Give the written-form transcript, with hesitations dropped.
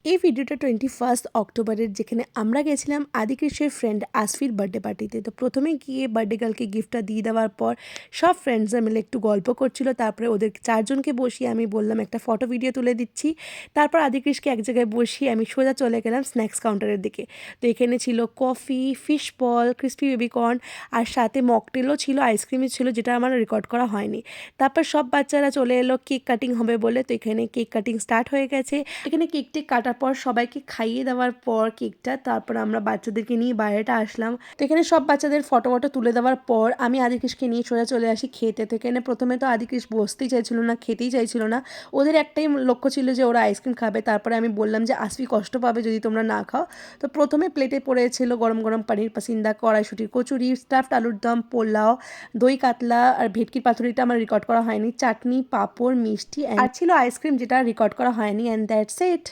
এই ভিডিওটা 21 অক্টোবরের, যেখানে আমরা গেছিলাম আদিকৃষ্ণের ফ্রেন্ড আসফির বার্থডে পার্টিতে। তো প্রথমে গিয়ে বার্থডে গার্লকে গিফটটা দিয়ে দেওয়ার পর সব ফ্রেন্ডসরা মিলে একটু গল্প করছিল। তারপরে ওদের চারজনকে বসিয়ে আমি বললাম একটা ফটো ভিডিও তুলে দিচ্ছি। তারপর আদিকৃষ্ণকে এক জায়গায় বসিয়ে আমি সোজা চলে গেলাম স্ন্যাক্স কাউন্টারের দিকে। তো এখানে ছিল coffee, fish ball, crispy baby corn, আর সাথে মকটেলও ছিল, আইসক্রিমও ছিল, যেটা আমার রেকর্ড করা হয়নি। তারপর সব বাচ্চারা চলে এলো কেক কাটিং হবে বলে। তো এখানে কেক কাটিং স্টার্ট হয়ে গেছে। এখানে কেকটি কাটার পর সবাইকে খাইয়ে দেওয়ার পর কেকটা, তারপর আমরা বাচ্চাদেরকে নিয়ে বাইরেটা আসলাম। তো এখানে সব বাচ্চাদের ফটো তুলে দেওয়ার পর আমি আদিকৃষ্ণকে নিয়ে সোজা চলে আসি খেতে। তো এখানে প্রথমে তো আদিকৃষ্ণ বসতেই চাইছিল না, খেতেই চাইছিল না। ওদের একটাই লক্ষ্য ছিল যে ওরা আইসক্রিম খাবে। তারপরে আমি বললাম যে আসফি কষ্ট পাবে যদি তোমরা না খাও। তো প্রথমে প্লেটে পড়েছিল গরম গরম পানির পাসিন্দা, কড়াইশুটির কচুরি, স্টাফড আলুর দম, পোলাও, দই কাতলা আর ভেটকির পাতুরিটা আমার রেকর্ড করা হয়নি, চাটনি, পাঁপড়, মিষ্টি আর ছিল আইসক্রিম, যেটা রেকর্ড করা হয়নি। And that's it.